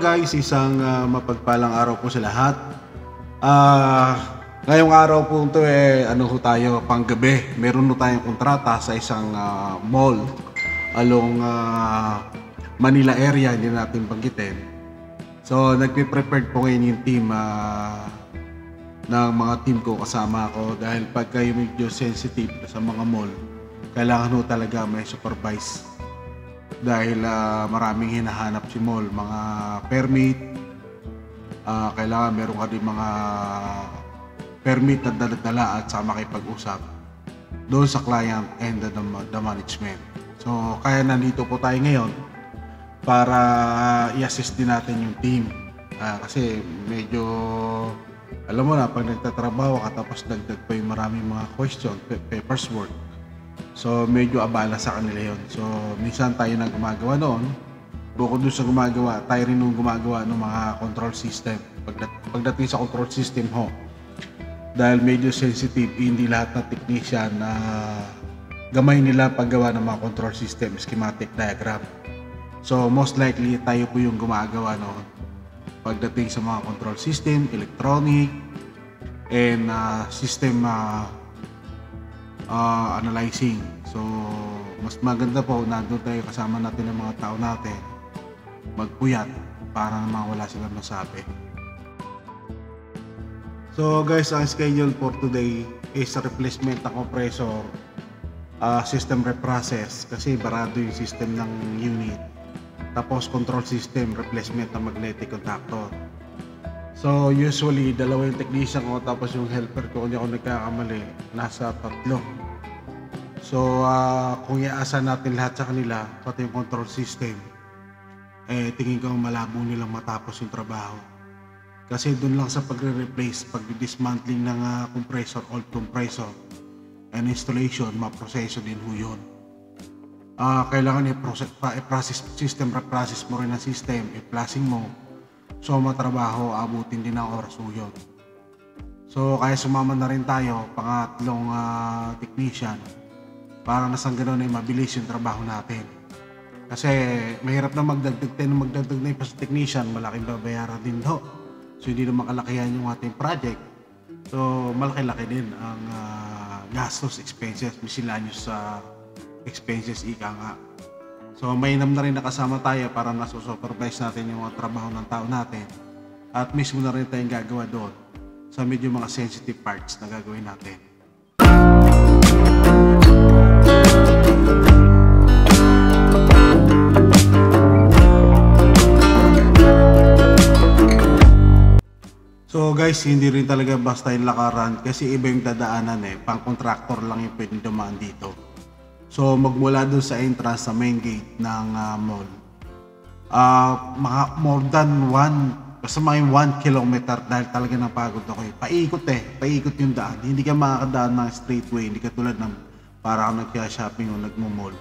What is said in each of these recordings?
guys, isang mapagpalang araw po sa lahat. Ngayong araw po ito ano ho tayo, panggabi. Meron ho tayong kontrata sa isang mall along Manila area, hindi natin banggitin. So nagpe-prepared po ngayon yung team ng mga team ko, kasama ko, dahil pagka yung medyo sensitive sa mga mall, kailangan ho talaga may supervise. Dahil maraming hinahanap si mall, mga permit, kailangan meron ka din mga permit na dala-dala at sa makipag-usap doon sa client and the management. So kaya nandito po tayo ngayon para i-assist din natin yung team, kasi medyo alam mo na, pag nagtatrabaho ka tapos dagdag pa yung maraming mga question, papers work, so medyo abala sa kanila yun. So minsan tayo na gumagawa noon, bukod doon sa gumagawa, tayo rin nung gumagawa ng mga control system. Pagdating sa control system ho, dahil medyo sensitive, hindi lahat ng technician na gamay nila paggawa ng mga control system, schematic diagram. So most likely tayo po yung gumagawa noon pagdating sa mga control system, electronic, and system analyzing. So mas maganda po nandun tayo kasama natin ng mga tao natin, magpuyat para naman wala silang masabi. So guys, ang schedule for today is replacement ng compressor, system reprocess kasi barado yung system ng unit, tapos control system replacement ng magnetic contactor. So usually dalawa yung technician ko, tapos yung helper ko, kung ako nagkakamali, nasa 3. So kung iasa natin lahat sa kanila, pati yung control system, tingin ko malabo nilang matapos yung trabaho. Kasi doon lang sa pagre-replace, pag-dismantling ng compressor, old compressor, and installation, maproseso din ho yun. Kailangan i-process system, reprocess mo rin ang system, i-flushing mo. So matrabaho, abutin din ang oras ho yun. So kaya sumama na rin tayo, pangatlong technician, para nasang gano'n ay mabilis yung trabaho natin. Kasi mahirap na magdagdag na yung technician, malaking babayaran din ho. So hindi na makalakihan yung ating project. So malaki-laki din ang gastos, expenses, miscellaneous expenses, ika nga. So mainam na rin nakasama tayo para nasusupervise natin yung mga trabaho ng tao natin, at mismo na rin tayong gagawa doon sa medyo mga sensitive parts na gagawin natin. So guys, hindi rin talaga basta yung lakaran, kasi iba yung dadaanan pang contractor lang yung pwedeng dumaan dito. So magmula doon sa entrance sa main gate ng mall, mga more than 1 kilometer, dahil talaga napagod ako paikot yung daan. Hindi ka makakadaan ng straightway, hindi ka tulad ng para kang nagka-shopping o nagmo-mall.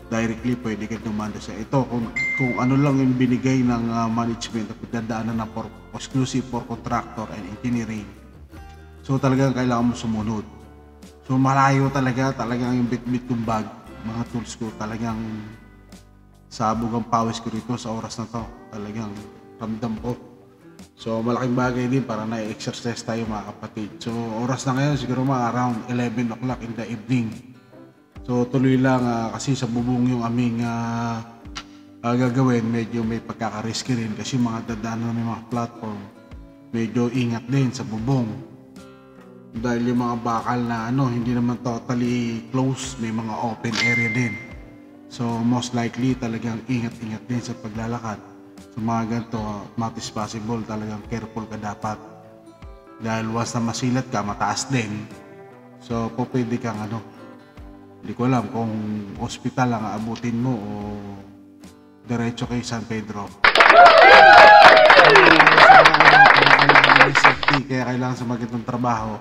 Directly pwede ka dumanda sa ito kung ano lang yung binigay ng management at pagdadaanan na exclusive for contractor and engineering. So talagang kailangan mo sumunod. So malayo talagang yung bit-bit kong bag, mga tools ko, talagang sabog ang pawis ko rito sa oras na to, talagang ramdam ko. So malaking bagay din para na-exercise tayo mga kapatid. So oras na ngayon siguro mga around 11 o'clock in the evening. So tuloy lang kasi sa bubong yung aming gagawin, medyo may pagkaka-risky rin kasi mga dadaan na may mga platform, medyo ingat din sa bubong. Dahil yung mga bakal na hindi naman totally close, may mga open area din. So most likely talagang ingat-ingat din sa paglalakad. So mga ganito, not is possible, talagang careful ka dapat. Dahil once na masilat ka, mataas din. So pwede kang hindi ko alam kung hospital ang aabutin mo o diretso kay San Pedro. Safety, kaya kailangan sa mga itong trabaho,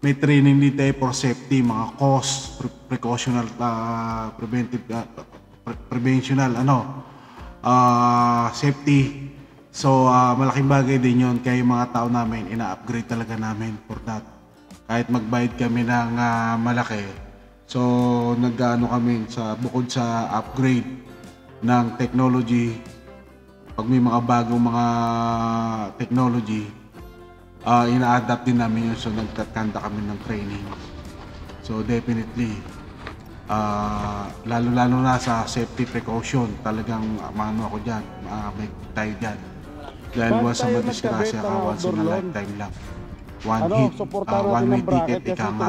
may training dito for safety, mga cost, precautional, preventional, safety. So malaking bagay din yun, kaya yung mga tao namin, ina-upgrade talaga namin for that. Kahit magbayad kami ng malaki, so nag-ano kami bukod sa upgrade ng technology, pag may mga bagong mga technology, ina-adapt din namin yun. So nagkakanda kami ng training. So definitely, lalo-lalo na sa safety precaution, talagang mano ako dyan, may tayo dyan. Dahil once na madisgrasya ka, once in a lifetime lang. One hit, one way ticket, ika nga.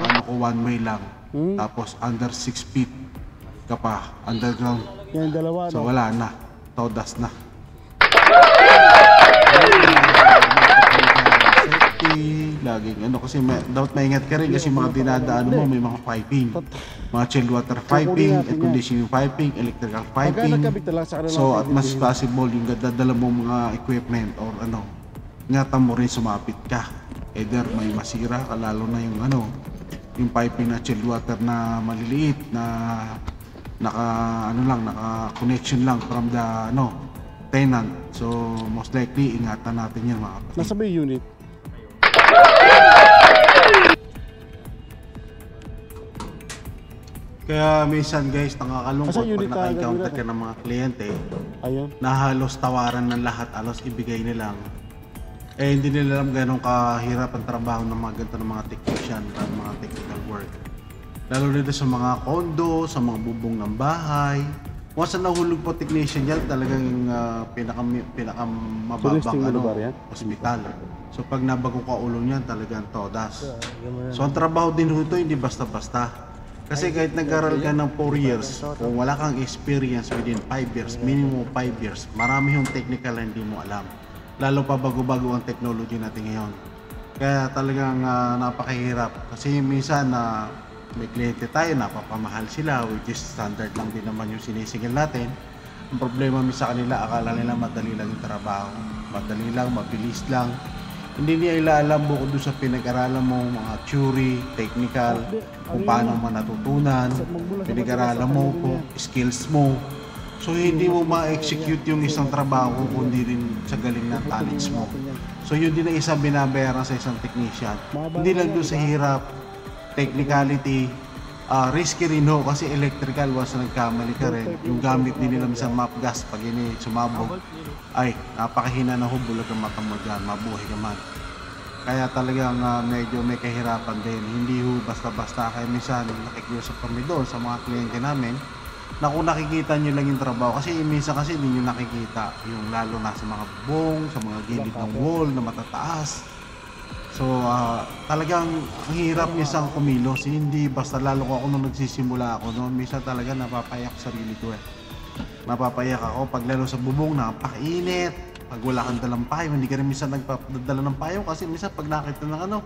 Ano ko, one way lang. Tapos under 6 feet ka pa, underground. Yan dalawa, So wala na, todas na. Laging ano kasi dapat maingat ka rin kasi mga dinadaan mo may mga piping, mga chilled water piping, air conditioning piping, electrical piping. So at mas possible yung dadala mo mga equipment or ano, ingatan mo rin sumapit ka, either may masira ka, lalo na yung ano, yung piping na chilled water na maliliit na naka connection lang from the ano tenant. So most likely ingatan natin yan mga kapatid. Nasa may unit. Kaya minsan guys, nakakalungkot pag naka-encounter ka ng mga kliyente na halos tawaran ng lahat, halos ibigay nilang. Eh hindi nila alam ganun kahirap ang trabaho ng mga ganito ng mga technician at mga technical work. Lalo dito sa mga condo, sa mga bubong ng bahay. Once na nahulog po technician yan, talagang pinakamababang ospital. So pag nabago ka ulo niyan, talagang todas. So ang trabaho din dito hindi basta-basta. Kasi kahit nag-aral ka ng 4 years, kung wala kang experience within 5 years, minimum 5 years, marami yung technical na hindi mo alam. Lalo pa bago-bago ang technology natin ngayon. Kaya talagang napakahirap. Kasi minsan may kliyente tayo, napapamahal sila, which is standard lang din naman yung sinisingil natin. Ang problema sa kanila, akala nila madali lang yung trabaho. Madali lang, mabilis lang. Hindi niya ilaalam bukod doon sa pinag-aralan mo mga theory, technical, kung paano mo natutunan, pinag-aralan mo, skills mo. So hindi mo ma-execute yung isang trabaho kundi rin sa galing ng talents mo. So yun din ang isang binabayaran sa isang technician. Hindi lang doon sa hirap, technicality, risky rin ho kasi electrical, once na nagkamali ka rin, yung gamit din nila isang map gas pag ini sumabog, ay napakahina na ho, bulag ang mata mo dyan, mabuhay ka man. Kaya talagang medyo may kahirapan din, hindi ho basta-basta. Kaya minsan nakikiusap kami doon sa mga kliyente namin na kung nakikita nyo lang yung trabaho, kasi minsan kasi hindi nyo nakikita yung lalo na sa mga bubong, sa mga gilid ng wall na matataas. So talagang ang hirap minsan kumilos, hindi basta, lalo ko ako nung nagsisimula ako noon, minsan talaga napapayak sarili ko napapayak ako pag lalo sa bubong, napakainit, pag wala kang dalang payong, hindi ka rin minsan nagpadala ng payong kasi minsan pag nakita ng ano,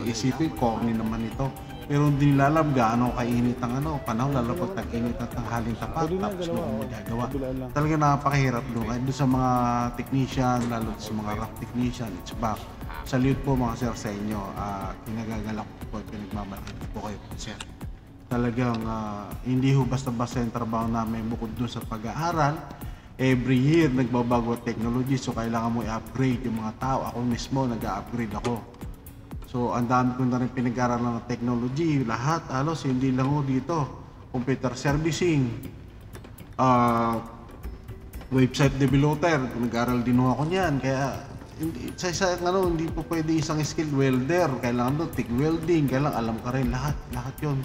isipin, corny naman ito, pero hindi nila alam gaano kainit ang ano, panahon, lalo pag tag-init at tanghaling tapat, tapos mo magagawa. Talaga napakahirap doon, kahit doon sa mga technician, lalo sa mga rough technician, it's back. Salute po mga sir sa inyo, kinagagalak po at pinagmamalaki po kayo sir. Talagang hindi ho basta-basta yung trabaho namin bukod doon sa pag-aaral. Every year nagbabago ang technology, so kailangan mo i-upgrade yung mga tao. Ako mismo nag-upgrade ako. So ang dami ko na rin pinag-aaralan ng technology, lahat halos, hindi lang ho dito. Computer servicing, website developer, nag-aaral din ho ako niyan. Kaya hindi po pwede isang skilled welder, kailangan doon TIG welding, kailangan alam ka rin lahat yun.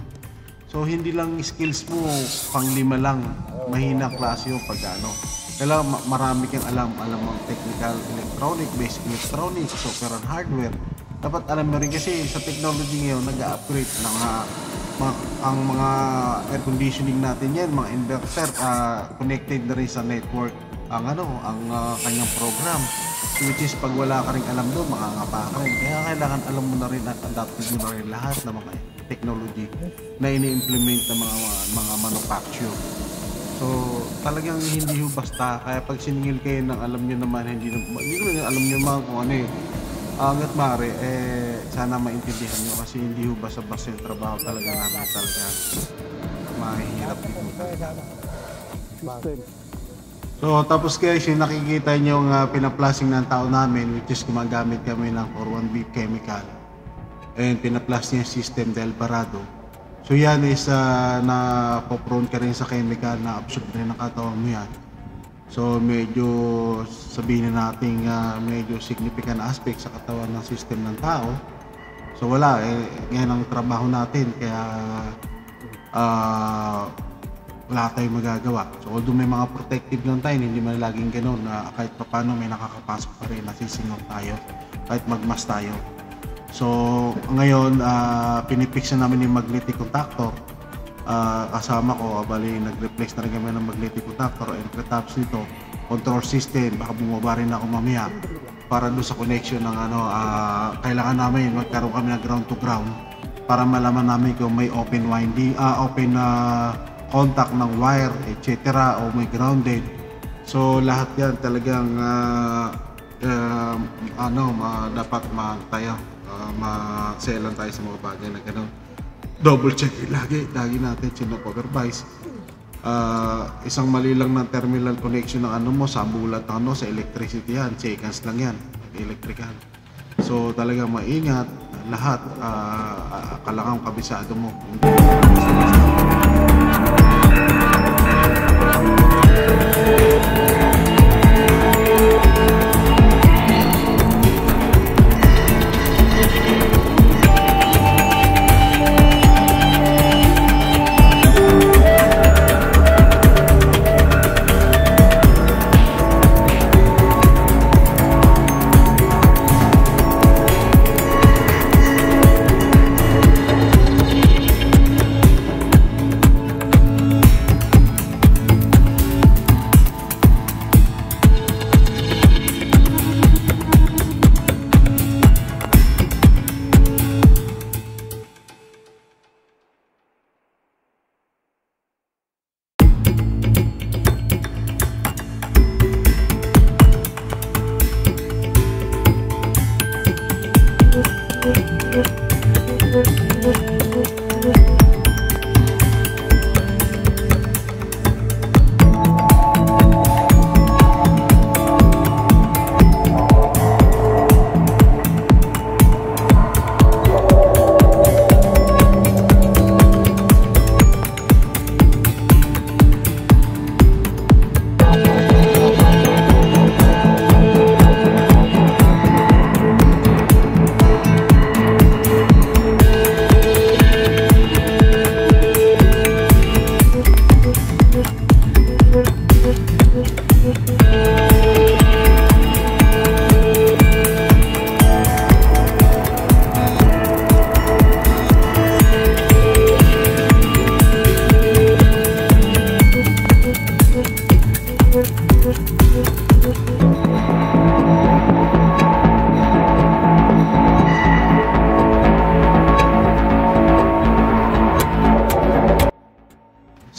So hindi lang skills mo pang 5 lang, mahina klase yung pag-ano. Kailangan marami kang alam ang technical, electronic, basic electronic, software and hardware. Dapat alam mo rin kasi sa technology ngayon nag-upgrade ng ang mga air conditioning natin yan, mga inverter, connected na rin sa network ang kanyang program, which is pag wala ka rin alam doon, makangapa ka rin. Kaya kailangan alam mo na rin at adapted mo na rin lahat ng mga technology na ini-implement ng mga manufacturer. So talagang hindi ho basta, kaya pag siningil kayo ng alam nyo naman, hindi naman alam nyo naman kung ano hanggat maaari, sana maintindihan nyo kasi hindi ho basta-basta yung trabaho talaga namin, talaga mahihirap dito talaga. So tapos guys, yung nakikita nyo yung pinaplasing ng tao namin, which is gumagamit kami ng 4-1-B chemical, and pinaplas niya yung system Del Barado. So yan is na prone ka rin sa chemical na absorb rin ng katawan mo yan. So medyo sabihin na natin medyo significant aspect sa katawan ng system ng tao. So wala, ngayon ang trabaho natin, kaya wala tayong magagawa. So although may mga protective lang tayo, hindi man laging ganoon na kahit pa paano may nakakapasok pa rin, nasisingok tayo kahit magmas tayo. So ngayon pinipix na namin yung magnetic contactor. Kasama ko, bali nag-replace na rin kami ng magnetic contactor, and tapos nito control system, baka bumaba rin ako mamaya para doon sa connection ng kailangan namin magkaroon kami ng ground to ground para malaman namin kung may open winding, open contact ng wire, etc. o may grounded. So lahat yan talagang dapat maselan tayo sa mga bagay na gano'n. Double check lagi natin sino-supervise. Isang mali lang ng terminal connection ng mo sa bulat sa electricity yan, seconds lang yan, electrical. So talagang maingat lahat, kailangan kabisado mo.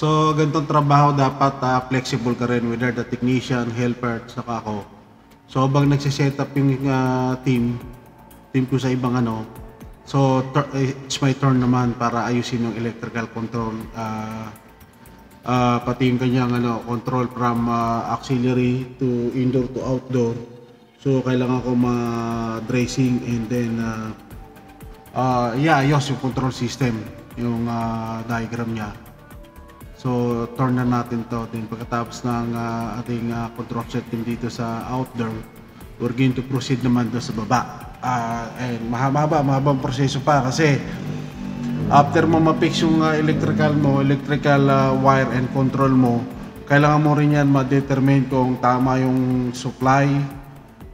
So ganitong trabaho dapat flexible ka rin, whether the technician, helper, saka ako. So habang nagsiset up yung team ko sa ibang so it's my turn naman para ayusin yung electrical control, pati yung kanyang control from auxiliary to indoor to outdoor. So kailangan ko ma-dressing and then ayos yung control system, yung diagram niya. So turn na natin to, din pagkatapos ng ating control setting dito sa outdoor, we're going to proceed naman doon sa baba. And mahabang proseso pa kasi after mo ma-fix yung electrical wire and control mo, kailangan mo rin yan ma-determine kung tama yung supply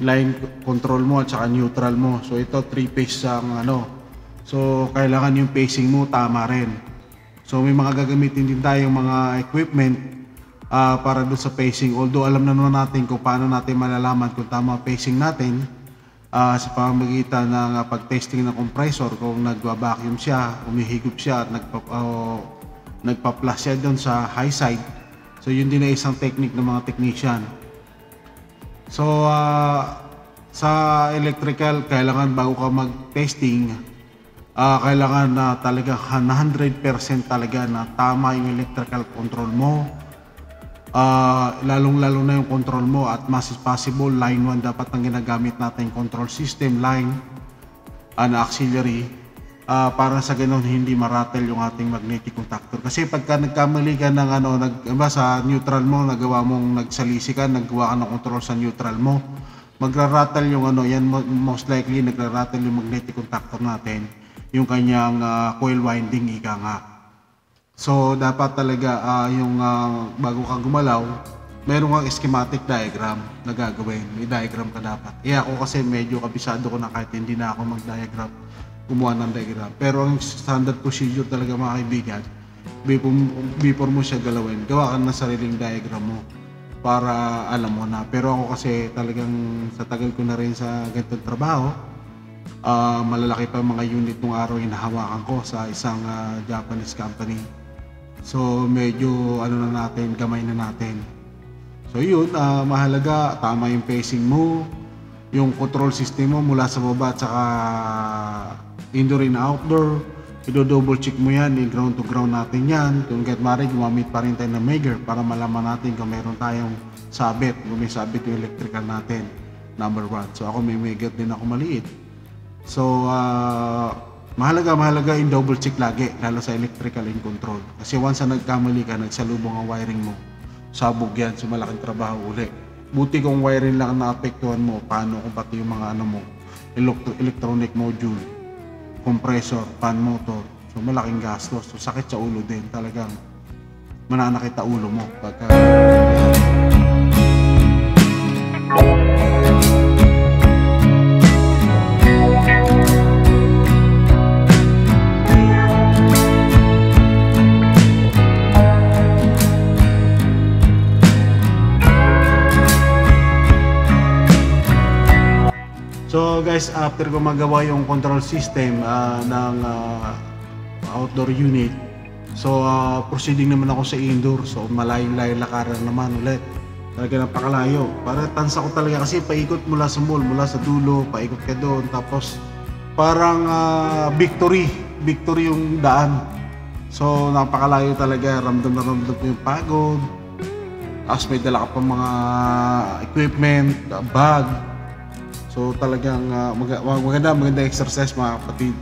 line control mo at saka neutral mo. So ito 3-phase ang so kailangan yung pacing mo tama rin. So may mga gagamitin din tayong mga equipment para doon sa pacing. Although alam na naman natin kung paano natin malalaman kung tama pacing natin sa pamamagitan ng pag-testing ng compressor, kung nagba-vacuum siya, umihigop siya at nagpa-plus siya doon sa high side. So yun din ay isang technique ng mga technician. So sa electrical, kailangan bago ka mag-testing, kailangan na talaga 100% talaga na tama yung electrical control mo, lalong-lalo na yung control mo, at mas possible line 1 dapat ang ginagamit natin control system line, auxiliary. para sa ganun hindi maratel yung ating magnetic contactor. Kasi pagka nagkamali ka ng sa neutral mo, nagawa mong nagsalisi ka, nagawa ka ng control sa neutral mo, magra-rattle yung yan most likely nagra-rattle yung magnetic contactor natin, yung kanyang coil winding ika nga. So dapat talaga bago ka gumalaw, meron kang schematic diagram na gagawin. May diagram ka dapat. Ako kasi medyo kabisado ko na kahit hindi na ako mag-diagram, gumawa ng diagram. Pero ang standard procedure talaga mga kaibigan, before mo siya galawin, gawa ka ng sariling diagram mo para alam mo na. Pero ako kasi talagang sa tagal ko na rin sa ganitong trabaho, malalaki pa mga unit nung araw hinahawakan ko sa isang Japanese company. So medyo gamay na natin. So yun, mahalaga, tama yung pacing mo, yung control system mo mula sa baba at saka indoor and outdoor, i-double check mo yan, i-ground to ground natin yan. Kung kahit maaari, gumamit pa rin tayo ng Megger para malaman natin kung meron tayong sabit, kung may sabit yung electrical natin, number 1. So ako may Megger din ako maliit. So mahalaga i-double check lagi, lalo sa electrical and control. Kasi once na nagkamali ka, nagsalubong ang wiring mo, sabog yan, so malaking trabaho uli. Buti kung wiring lang naapektuhan mo, paano kung pati yung mga electronic module, compressor, fan motor, so malaking gastos, so sakit sa ulo din, talagang mananakit ang ulo mo pagka So guys, after ko magawa yung control system ng outdoor unit, so proceeding naman ako sa indoor. So malayong-layo lakaran naman ulit. Talaga napakalayo. Para tansa ko talaga kasi paikot mula sa mall, mula sa dulo, paikot ka doon. Tapos parang victory yung daan. So napakalayo talaga, ramdam na ramdam ko yung pagod. Tapos may dala ka pa mga equipment, bag. So talagang maganda exercise mga kapatid.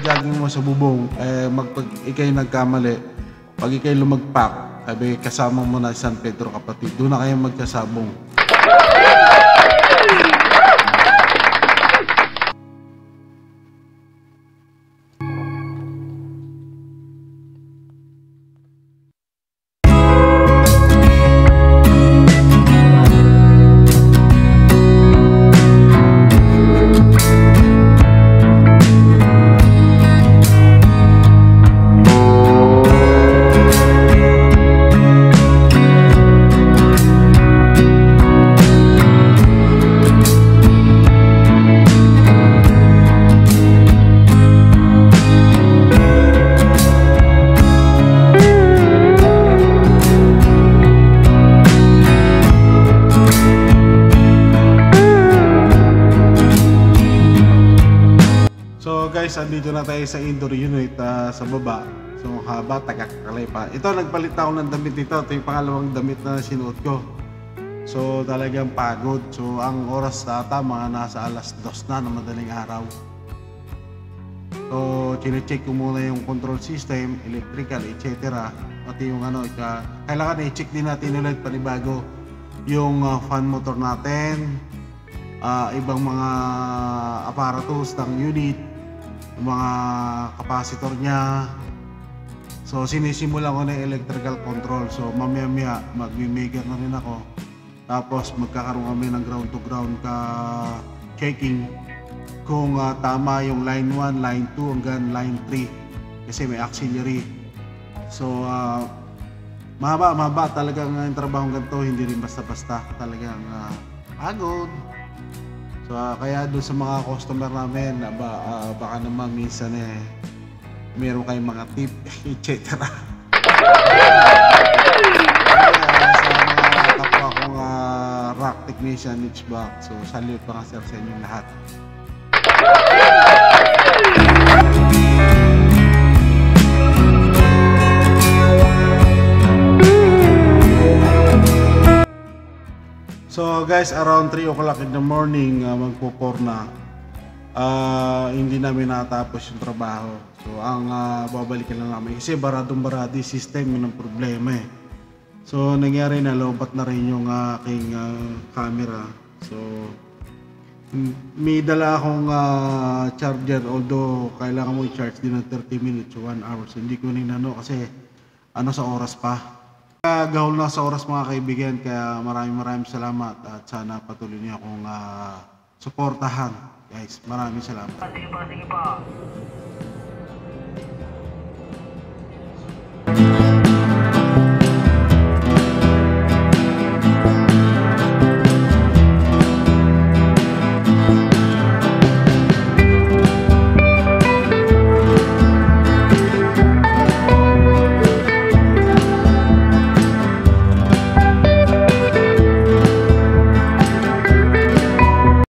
Jogging mo sa bubong, pag ikay nagkamali, pag ikay lumagpak, kasama mo na San Pedro kapatid, doon na kayo magkasabong. Guys, andito na tayo sa indoor unit sa baba. So haba, tagakalay pa. Ito, nagpalit ako ng damit dito. Ito yung pangalawang damit na sinuot ko. So talagang pagod. So ang oras mga nasa alas 2 na madaling araw. So chine-check ko muna yung control system, electrical, etc. Pati yung kailangan i-check din natin ulit panibago yung fan motor natin, ibang mga aparatos ng unit, mga capacitor niya. So sinisimulan ko na yung electrical control. So mamaya magmi-Megger na rin ako. Tapos magkakaroon kami ng ground to ground checking kung tama yung line 1, line 2 hanggang line 3 kasi may auxiliary. So mahaba talagang yung trabaho ganito, hindi rin basta-basta, talagang pagod. So kaya doon sa mga customer namin, baka naman minsan meron kayong mga tip, etc. Sa mga kapwa kong rock technician, HVAC, so salute pa nga sir sa inyong lahat. So guys, around 3 o'clock in the morning, magpo-4 na. Hindi namin natapos yung trabaho. So ang babalikan lang namin kasi baradong-barado yung system, yun ang problema eh. So nangyari na lobat na rin yung aking camera. So may dala akong charger, although kailangan mo i-charge din ng 30 minutes o 1 hour. So hindi ko ninano kasi sa oras pa. Gahol na sa oras mga kaibigan, kaya maraming salamat at sana patuloy niyo akong suportahan guys. Maraming salamat. Sige pa, sige pa.